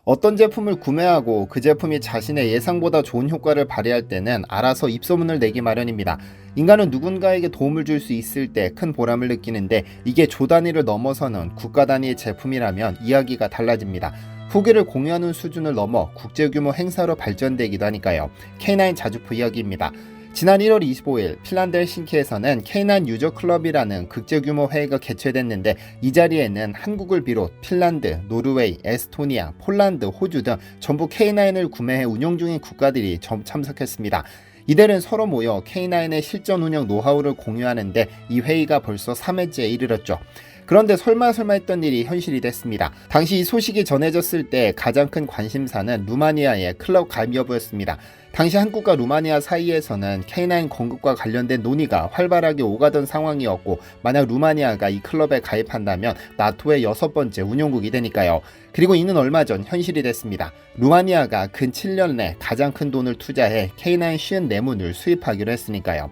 어떤 제품을 구매하고 그 제품이 자신의 예상보다 좋은 효과를 발휘할 때는 알아서 입소문을 내기 마련입니다. 인간은 누군가에게 도움을 줄 수 있을 때 큰 보람을 느끼는데, 이게 조 단위를 넘어서는 국가 단위의 제품이라면 이야기가 달라집니다. 후기를 공유하는 수준을 넘어 국제규모 행사로 발전되기도 하니까요. K9 자주포 이야기입니다. 지난 1월 25일 핀란드 헬싱키에서는 K9 유저 클럽이라는 국제규모 회의가 개최됐는데, 이 자리에는 한국을 비롯 핀란드, 노르웨이, 에스토니아, 폴란드, 호주 등 전부 K9을 구매해 운영 중인 국가들이 참석했습니다. 이들은 서로 모여 K9의 실전 운영 노하우를 공유하는데, 이 회의가 벌써 3회째에 이르렀죠. 그런데 설마 했던 일이 현실이 됐습니다. 당시 이 소식이 전해졌을 때 가장 큰 관심사는 루마니아의 클럽 가입 여부였습니다. 당시 한국과 루마니아 사이에서는 K9 공급과 관련된 논의가 활발하게 오가던 상황이었고, 만약 루마니아가 이 클럽에 가입한다면 나토의 6번째 운용국이 되니까요. 그리고 이는 얼마 전 현실이 됐습니다. 루마니아가 근 7년 내 가장 큰 돈을 투자해 K9 54문을 수입하기로 했으니까요.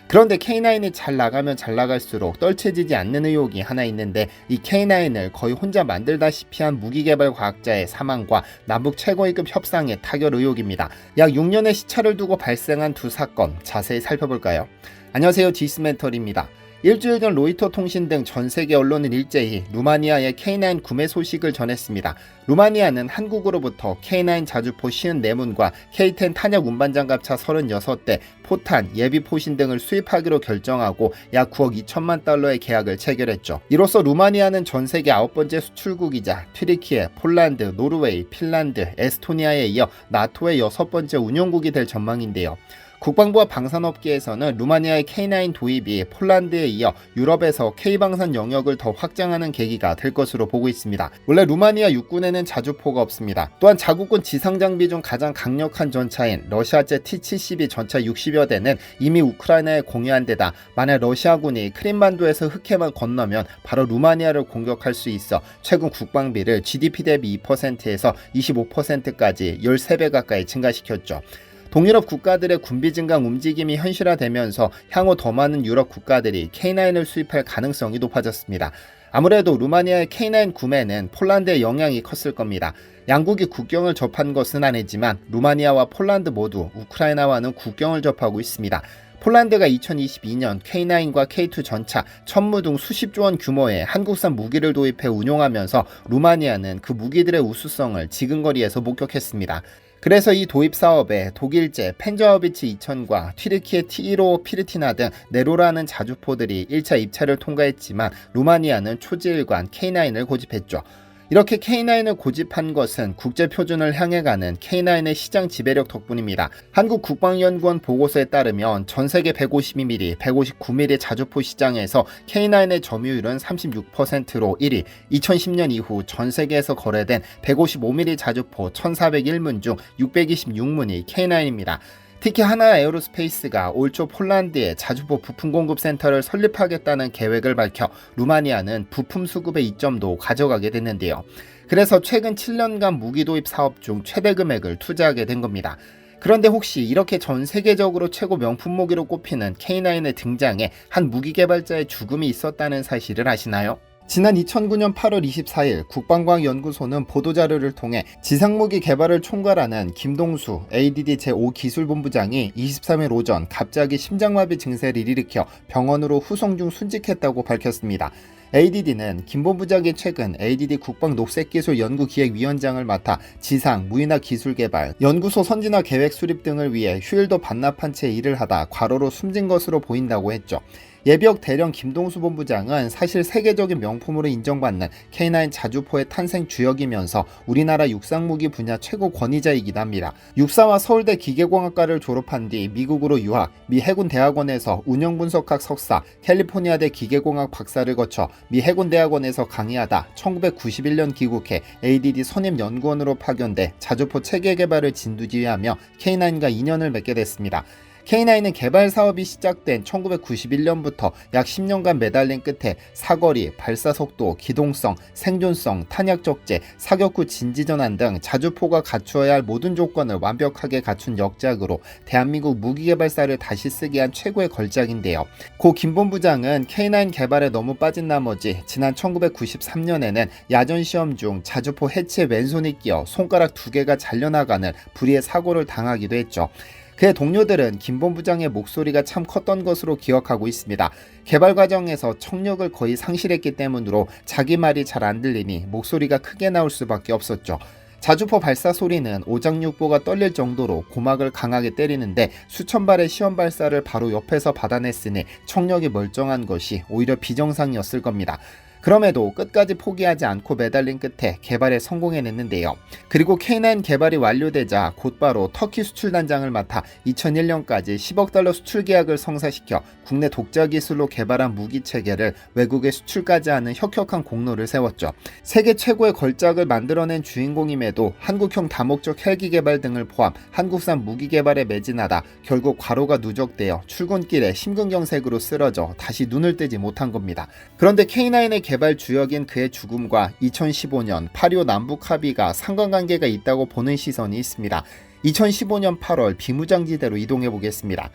그런데 K9이 잘 나가면 잘 나갈수록 떨쳐지지 않는 의혹이 하나 있는데, 이 K9을 거의 혼자 만들다시피 한 무기개발 과학자의 사망과 남북 최고위급 협상의 타결 의혹입니다. 약 6년의 시차를 두고 발생한 두 사건, 자세히 살펴볼까요? 안녕하세요, 지스멘털입니다. 일주일 전 로이터 통신 등 전 세계 언론은 일제히 루마니아의 K9 구매 소식을 전했습니다. 루마니아는 한국으로부터 K9 자주포 54문과 K10 탄약 운반장갑차 36대, 포탄, 예비 포신 등을 수입하기로 결정하고 약 9억 2천만 달러의 계약을 체결했죠. 이로써 루마니아는 전 세계 9번째 수출국이자 튀르키예, 폴란드, 노르웨이, 핀란드, 에스토니아에 이어 나토의 6번째 운용국이 될 전망인데요. 국방부와 방산업계에서는 루마니아의 K9 도입이 폴란드에 이어 유럽에서 K방산 영역을 더 확장하는 계기가 될 것으로 보고 있습니다. 원래 루마니아 육군에는 자주포가 없습니다. 또한 자국군 지상장비 중 가장 강력한 전차인 러시아제 T-72 전차 60여 대는 이미 우크라이나에 공유한 데다, 만약 러시아군이 크림반도에서 흑해만 건너면 바로 루마니아를 공격할 수 있어 최근 국방비를 GDP 대비 2%에서 25%까지 13배 가까이 증가시켰죠. 동유럽 국가들의 군비 증강 움직임이 현실화되면서 향후 더 많은 유럽 국가들이 K9을 수입할 가능성이 높아졌습니다. 아무래도 루마니아의 K9 구매는 폴란드의 영향이 컸을 겁니다. 양국이 국경을 접한 것은 아니지만 루마니아와 폴란드 모두 우크라이나와는 국경을 접하고 있습니다. 폴란드가 2022년 K9과 K2 전차, 천무 등 수십조 원 규모의 한국산 무기를 도입해 운용하면서 루마니아는 그 무기들의 우수성을 지근거리에서 목격했습니다. 그래서 이 도입 사업에 독일제 펜저하비츠 2000과 튀르키예 T155 피르티나 등 네로라는 자주포들이 1차 입찰을 통과했지만, 루마니아는 초지일관 K9을 고집했죠. 이렇게 K9을 고집한 것은 국제 표준을 향해 가는 K9의 시장 지배력 덕분입니다. 한국국방연구원 보고서에 따르면 전 세계 152mm, 159mm 자주포 시장에서 K9의 점유율은 36%로 1위, 2010년 이후 전 세계에서 거래된 155mm 자주포 1401문 중 626문이 K9입니다. 특히 하나 에어로스페이스가 올 초 폴란드에 자주포 부품 공급 센터를 설립하겠다는 계획을 밝혀 루마니아는 부품 수급의 이점도 가져가게 됐는데요. 그래서 최근 7년간 무기 도입 사업 중 최대 금액을 투자하게 된 겁니다. 그런데 혹시 이렇게 전 세계적으로 최고 명품 무기로 꼽히는 K9의 등장에 한 무기 개발자의 죽음이 있었다는 사실을 아시나요? 지난 2009년 8월 24일 국방과학연구소는 보도자료를 통해 지상무기 개발을 총괄하는 김동수 ADD 제5기술본부장이 23일 오전 갑자기 심장마비 증세를 일으켜 병원으로 후송 중 순직했다고 밝혔습니다. ADD는 김 본부장이 최근 ADD 국방녹색기술연구기획위원장을 맡아 지상, 무인화 기술개발, 연구소 선진화 계획 수립 등을 위해 휴일도 반납한 채 일을 하다 과로로 숨진 것으로 보인다고 했죠. 예비역 대령 김동수 본부장은 사실 세계적인 명품으로 인정받는 K9 자주포의 탄생 주역이면서 우리나라 육상무기 분야 최고 권위자이기도 합니다. 육사와 서울대 기계공학과를 졸업한 뒤 미국으로 유학, 미 해군대학원에서 운영분석학 석사, 캘리포니아대 기계공학 박사를 거쳐 미 해군대학원에서 강의하다 1991년 귀국해 ADD 선임연구원으로 파견돼 자주포 체계 개발을 진두지휘하며 K9과 인연을 맺게 됐습니다. K9은 개발 사업이 시작된 1991년부터 약 10년간 매달린 끝에 사거리, 발사 속도, 기동성, 생존성, 탄약 적재, 사격 후 진지 전환 등 자주포가 갖추어야 할 모든 조건을 완벽하게 갖춘 역작으로 대한민국 무기 개발사를 다시 쓰게 한 최고의 걸작인데요. 고 김 본부장은 K9 개발에 너무 빠진 나머지 지난 1993년에는 야전 시험 중 자주포 해치에 왼손이 끼어 손가락 2개가 잘려나가는 불의의 사고를 당하기도 했죠. 그의 동료들은 김 본부장의 목소리가 참 컸던 것으로 기억하고 있습니다. 개발 과정에서 청력을 거의 상실했기 때문으로 자기 말이 잘 안 들리니 목소리가 크게 나올 수밖에 없었죠. 자주포 발사 소리는 오장육부가 떨릴 정도로 고막을 강하게 때리는데 수천 발의 시험 발사를 바로 옆에서 받아냈으니 청력이 멀쩡한 것이 오히려 비정상이었을 겁니다. 그럼에도 끝까지 포기하지 않고 매달린 끝에 개발에 성공해냈는데요. 그리고 K9 개발이 완료되자 곧바로 터키 수출 단장을 맡아 2001년까지 10억 달러 수출 계약을 성사시켜 국내 독자 기술로 개발한 무기 체계를 외국에 수출까지 하는 혁혁한 공로를 세웠죠. 세계 최고의 걸작을 만들어낸 주인공임에도 한국형 다목적 헬기 개발 등을 포함 한국산 무기 개발에 매진하다 결국 과로가 누적되어 출근길에 심근경색으로 쓰러져 다시 눈을 뜨지 못한 겁니다. 그런데 K9의 개발 주역인 그의 죽음과 2015년 8.25 남북 합의가 상관관계가 있다고 보는 시선이 있습니다. 2015년 8월 비무장지대로 이동해 보겠습니다.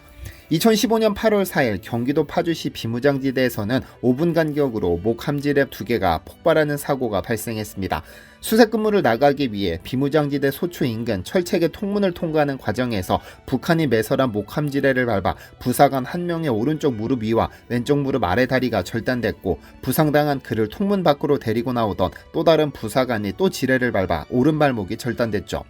2015년 8월 4일 경기도 파주시 비무장지대에서는 5분 간격으로 목함지랩 2개가 폭발하는 사고가 발생했습니다. 수색 근무를 나가기 위해 비무장지대 소초 인근 철책의 통문을 통과하는 과정에서 북한이 매설한 목함지뢰를 밟아 부사관 한 명의 오른쪽 무릎 위와 왼쪽 무릎 아래 다리가 절단됐고 부상당한 그를 통문 밖으로 데리고 나오던 또 다른 부사관이 또 지뢰를 밟아 오른발목이 절단됐죠.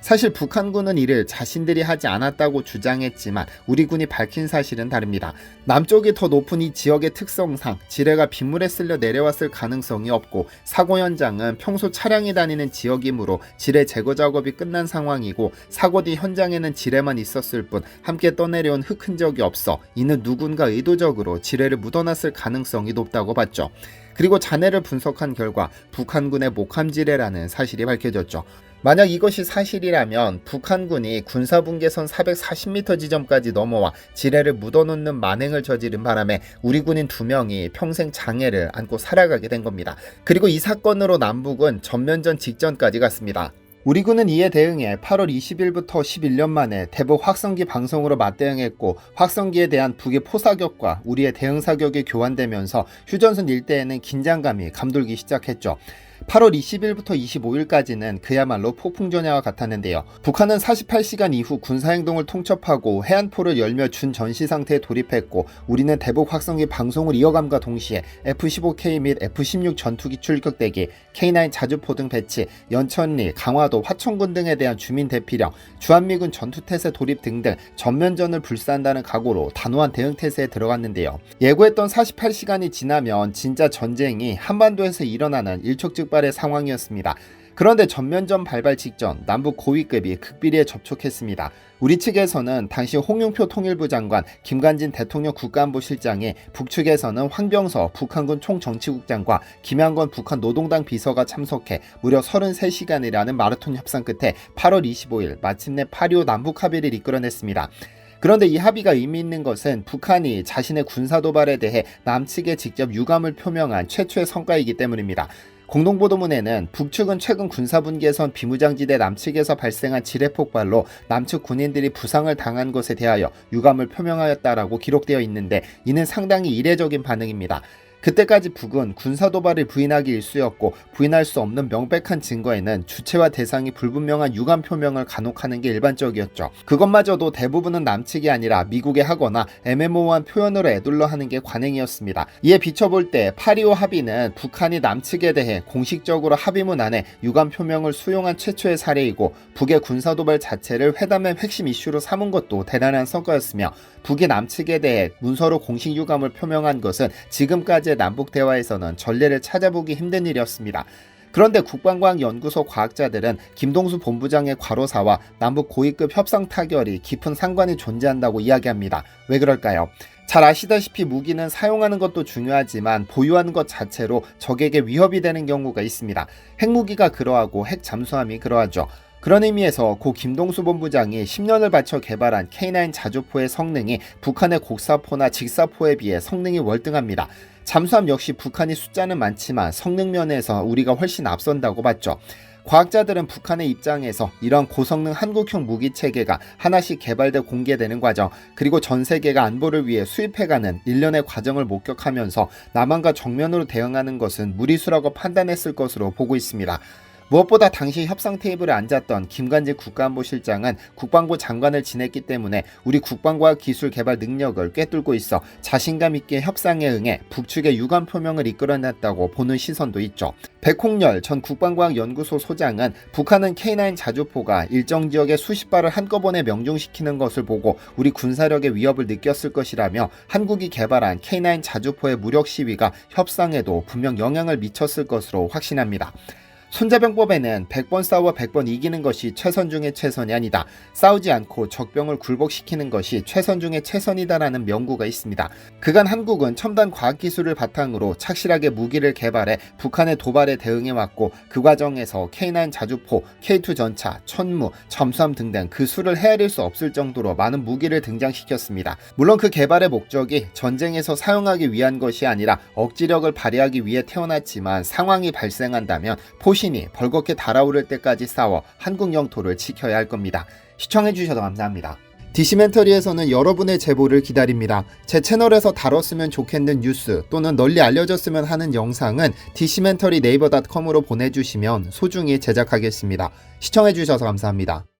사실 북한군은 이를 자신들이 하지 않았다고 주장했지만 우리 군이 밝힌 사실은 다릅니다. 남쪽이 더 높은 이 지역의 특성상 지뢰가 빗물에 쓸려 내려왔을 가능성이 없고 사고 현장은 평소 차량이 다니는 지역이므로 지뢰 제거 작업이 끝난 상황이고 사고 뒤 현장에는 지뢰만 있었을 뿐 함께 떠내려온 흙 흔적이 없어 이는 누군가 의도적으로 지뢰를 묻어놨을 가능성이 높다고 봤죠. 그리고 잔해를 분석한 결과 북한군의 목함지뢰라는 사실이 밝혀졌죠. 만약 이것이 사실이라면 북한군이 군사분계선 440m 지점까지 넘어와 지뢰를 묻어놓는 만행을 저지른 바람에 우리 군인 2명이 평생 장애를 안고 살아가게 된 겁니다. 그리고 이 사건으로 남북은 전면전 직전까지 갔습니다. 우리 군은 이에 대응해 8월 20일부터 11년 만에 대북 확성기 방송으로 맞대응했고 확성기에 대한 북의 포사격과 우리의 대응 사격이 교환되면서 휴전선 일대에는 긴장감이 감돌기 시작했죠. 8월 20일부터 25일까지는 그야말로 폭풍전야와 같았는데요. 북한은 48시간 이후 군사행동을 통첩하고 해안포를 열며 준전시 상태에 돌입했고 우리는 대북 확성기 방송을 이어감과 동시에 F-15K 및 F-16 전투기 출격대기, K9 자주포 등 배치, 연천리, 강화도, 화천군 등에 대한 주민 대피령, 주한미군 전투태세 돌입 등등 전면전을 불사한다는 각오로 단호한 대응태세에 들어갔는데요. 예고했던 48시간이 지나면 진짜 전쟁이 한반도에서 일어나는 일촉즉발의 상황이었습니다. 그런데 전면전 발발 직전 남북 고위급이 극비리에 접촉했습니다. 우리 측에서는 당시 홍영표 통일부 장관, 김관진 대통령 국가안보실장이 북측에서는 황병서 북한군 총정치국장과 김양건 북한 노동당 비서가 참석해 무려 33시간이라는 마라톤 협상 끝에 8월 25일 마침내 8.25 남북 합의를 이끌어냈습니다. 그런데 이 합의가 의미 있는 것은 북한이 자신의 군사도발에 대해 남측에 직접 유감을 표명한 최초의 성과이기 때문입니다. 공동보도문에는 북측은 최근 군사분계선 비무장지대 남측에서 발생한 지뢰폭발로 남측 군인들이 부상을 당한 것에 대하여 유감을 표명하였다라고 기록되어 있는데 이는 상당히 이례적인 반응입니다. 그때까지 북은 군사도발을 부인하기 일쑤였고 부인할 수 없는 명백한 증거에는 주체와 대상이 불분명한 유감 표명을 간혹하는 게 일반적이었죠. 그것마저도 대부분은 남측이 아니라 미국에 하거나 애매모호한 표현으로 에둘러 하는 게 관행이었습니다. 이에 비춰볼 때 8.25 합의는 북한이 남측에 대해 공식적으로 합의문 안에 유감 표명을 수용한 최초의 사례이고 북의 군사도발 자체를 회담의 핵심 이슈로 삼은 것도 대단한 성과였으며 북이 남측에 대해 문서로 공식 유감을 표명한 것은 지금까지의 남북 대화에서는 전례를 찾아보기 힘든 일이었습니다. 그런데 국방과학연구소 과학자들은 김동수 본부장의 과로사와 남북 고위급 협상 타결이 깊은 상관이 존재한다고 이야기합니다. 왜 그럴까요? 잘 아시다시피 무기는 사용하는 것도 중요하지만 보유하는 것 자체로 적에게 위협이 되는 경우가 있습니다. 핵무기가 그러하고 핵 잠수함이 그러하죠. 그런 의미에서 고 김동수 본부장이 10년을 바쳐 개발한 K9 자주포의 성능이 북한의 곡사포나 직사포에 비해 성능이 월등합니다. 잠수함 역시 북한이 숫자는 많지만 성능 면에서 우리가 훨씬 앞선다고 봤죠. 과학자들은 북한의 입장에서 이런 고성능 한국형 무기체계가 하나씩 개발돼 공개되는 과정, 그리고 전 세계가 안보를 위해 수입해가는 일련의 과정을 목격하면서 남한과 정면으로 대응하는 것은 무리수라고 판단했을 것으로 보고 있습니다. 무엇보다 당시 협상 테이블에 앉았던 김관진 국가안보실장은 국방부 장관을 지냈기 때문에 우리 국방과학 기술 개발 능력을 꿰뚫고 있어 자신감 있게 협상에 응해 북측의 유감 표명을 이끌어냈다고 보는 시선도 있죠. 백홍렬 전 국방과학연구소 소장은 북한은 K9 자주포가 일정 지역의 수십 발을 한꺼번에 명중시키는 것을 보고 우리 군사력의 위협을 느꼈을 것이라며 한국이 개발한 K9 자주포의 무력 시위가 협상에도 분명 영향을 미쳤을 것으로 확신합니다. 손자병법에는 100번 싸워 100번 이기는 것이 최선 중의 최선이 아니다. 싸우지 않고 적병을 굴복시키는 것이 최선 중의 최선이다라는 명구가 있습니다. 그간 한국은 첨단 과학기술을 바탕으로 착실하게 무기를 개발해 북한의 도발에 대응해왔고 그 과정에서 K9 자주포, K2 전차, 천무, 잠수함 등등 그 수를 헤아릴 수 없을 정도로 많은 무기를 등장시켰습니다. 물론 그 개발의 목적이 전쟁에서 사용하기 위한 것이 아니라 억지력을 발휘하기 위해 태어났지만 상황이 발생한다면 포신이 벌겋게 달아오를 때까지 싸워 한국 영토를 지켜야 할 겁니다. 시청해주셔서 감사합니다. 디시멘터리에서는 여러분의 제보를 기다립니다. 제 채널에서 다뤘으면 좋겠는 뉴스 또는 널리 알려졌으면 하는 영상은 디시멘터리 네이버.com으로 보내주시면 소중히 제작하겠습니다. 시청해주셔서 감사합니다.